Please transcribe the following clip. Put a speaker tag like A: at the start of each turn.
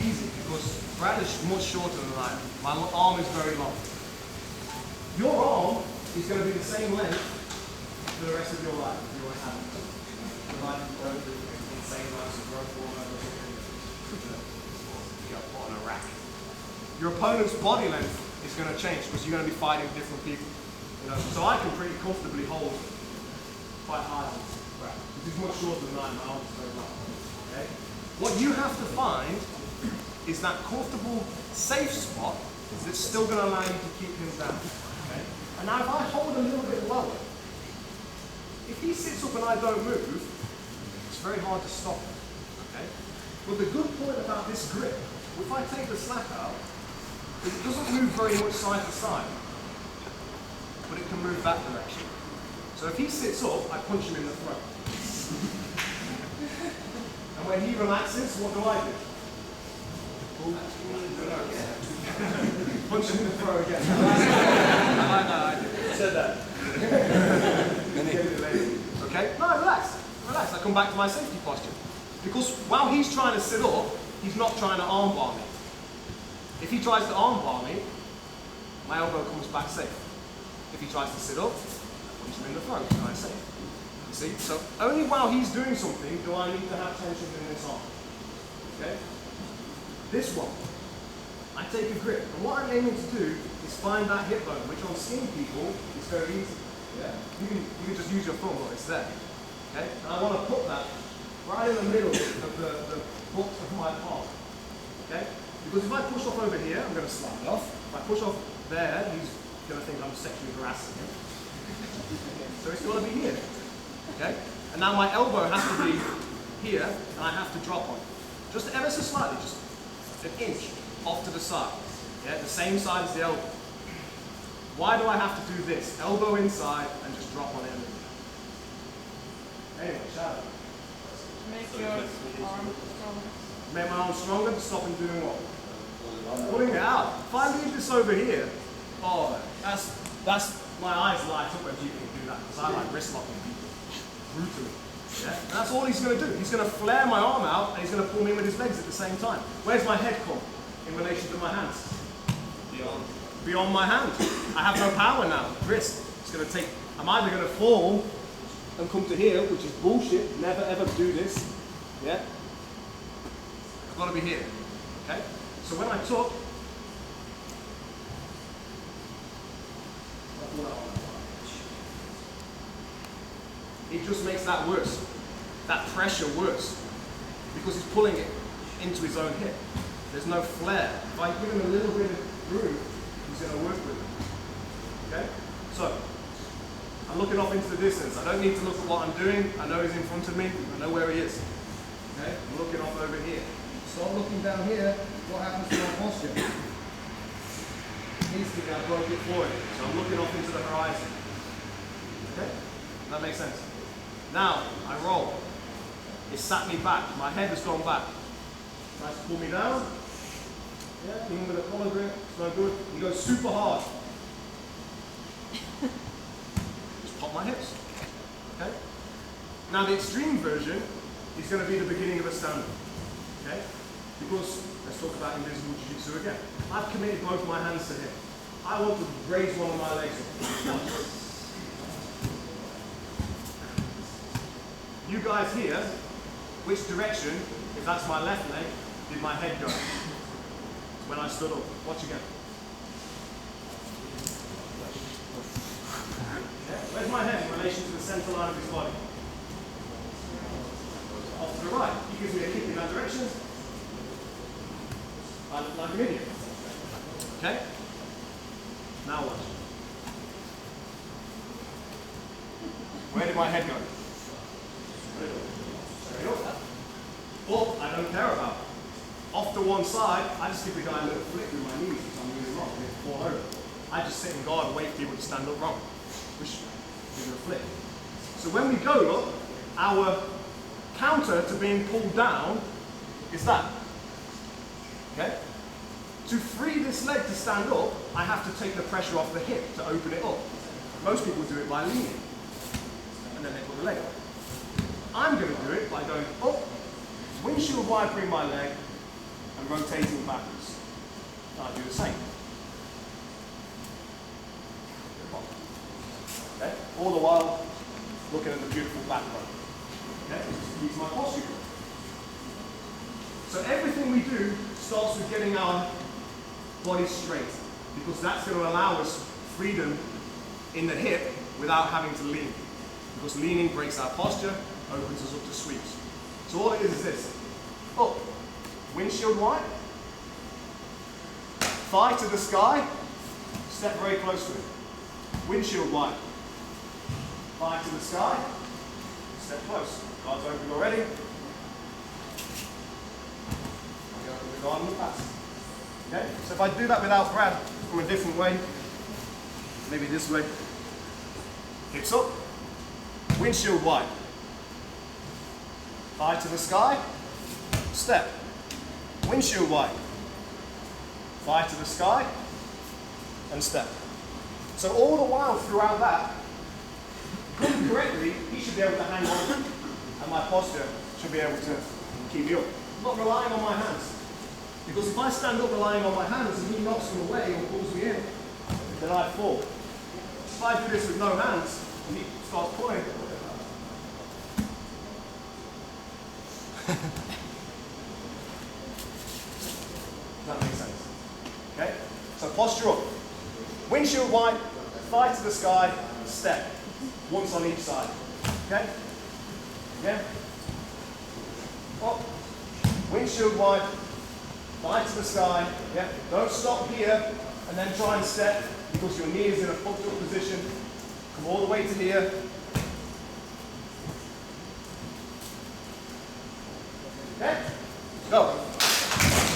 A: easy because Brad is much shorter than I am. My arm is very long. Your arm is going to be the same length for the rest of your life if you want to have it. Your life don't do insane amounts of growth hormone or something. You got put on a rack. Your opponent's body length is going to change because you're going to be fighting different people. You know, so I can pretty comfortably hold quite high on Brad. This is much shorter than I am. My arm is very long. Okay? What you have to find is that comfortable, safe spot that's still going to allow you to keep him down. Okay? And now if I hold a little bit lower, if he sits up and I don't move, it's very hard to stop him. Okay? But the good point about this grip, if I take the slack out, is it doesn't move very much side to side, but it can move that direction. So if he sits up, I punch him in the throat. And when he relaxes, what do I do? Punch him in the throat again. I said that. Okay? No, relax. Relax. I come back to my safety posture. Because while he's trying to sit up, he's not trying to armbar me. If he tries to armbar me, my elbow comes back safe. If he tries to sit up, I punch him in the throat and I'm safe. You see? So only while he's doing something do I need to have tension in this arm. Okay? This one, I take a grip. And what I'm aiming to do is find that hip bone, which on skinny people is very easy. Yeah? You can just use your thumb, but it's there. Okay? And I want to put that right in the middle of the butt of my palm. Okay? Because if I push off over here, I'm going to slide off. If I push off there, he's going to think I'm sexually harassing him. So it's got to be here. Okay? And now my elbow has to be here, and I have to drop on. Just ever so slightly, just an inch off to the side. Yeah? The same side as the elbow. Why do I have to do this? Elbow inside and just drop on it. Anyway, shout out.
B: Make your arm stronger.
A: Make my arm stronger to stop him doing what? Pulling it out. If I leave this over here, oh, that's my eyes light up when people do that because I like wrist locking people brutally. Yeah? And that's all he's going to do. He's going to flare my arm out and he's going to pull me in with his legs at the same time. Where's my head come in relation to my hands? Beyond my hand. I have no power now. Wrist. It's going to take. I'm either going to fall and come to here, which is bullshit. Never ever do this. Yeah. I've got to be here. Okay. So when I tuck, it just makes that worse. That pressure worse. Because he's pulling it into his own hip. There's no flare. If I give him a little bit of room, he's going to work with it. Okay? So, I'm looking off into the distance. I don't need to look at what I'm doing. I know he's in front of me. I know where he is. Okay? I'm looking off over here. Start looking down here. What happens to my posture? Instantly I broke it forward. So I'm looking off into the horizon. Okay? That makes sense. Now, I roll. It sat me back. My head has gone back. Tries to pull me down. Yeah, even with a collar grip, it's no good. He goes super hard. Just pop my hips. Okay? Now the extreme version is going to be the beginning of a stand-up. Okay? Because, let's talk about invisible jiu-jitsu again. I've committed both my hands to him. I want to raise one of my legs up. You guys here, which direction, if that's my left leg, did my head go? When I stood up. Watch again. Yeah. Where's my head in relation to the center line of his body? Off to the right. He gives me a kick in that direction. I look like an idiot. Okay? Now watch. Where did my head go? Straight up. But I don't care about it. Off to one side, I just give the guy a little flick with my knees if I'm really wrong, and it fall over. I just sit and guard and wait for people to stand up wrong. Which gives it a flick. So when we go up, our counter to being pulled down is that. Okay? To free this leg to stand up, I have to take the pressure off the hip to open it up. Most people do it by leaning. And then they put the leg up. I'm going to do it by going up, windshield wipering my leg, and rotating backwards. Now do the same. Okay? All the while looking at the beautiful backbone. Okay? Keeps my posture good. So everything we do starts with getting our body straight, because that's going to allow us freedom in the hip without having to lean. Because leaning breaks our posture, opens us up to sweeps. So all it is this. Up, windshield wide, thigh to the sky, step very close to it. Windshield wide, thigh to the sky, step close. Guards open already. The guard and the pass. Okay? So if I do that without Brad from a different way, maybe this way, hips up, windshield wide, thigh to the sky, step, windshield wide, thigh to the sky, and step. So all the while throughout that, done correctly, he should be able to hang on, and my posture should be able to keep me up. I'm not relying on my hands. Because if I stand up relying on my hands and he knocks them away or pulls me in, then I fall. If I do this with no hands and he starts pulling, does that make sense? Okay? So posture up. Windshield wide, thigh to the sky, step. Once on each side. Okay? Again. Up. Windshield wide, thigh to the sky. Yeah? Don't stop here and then try and step because your knee is in a fucked up position. Come all the way to here.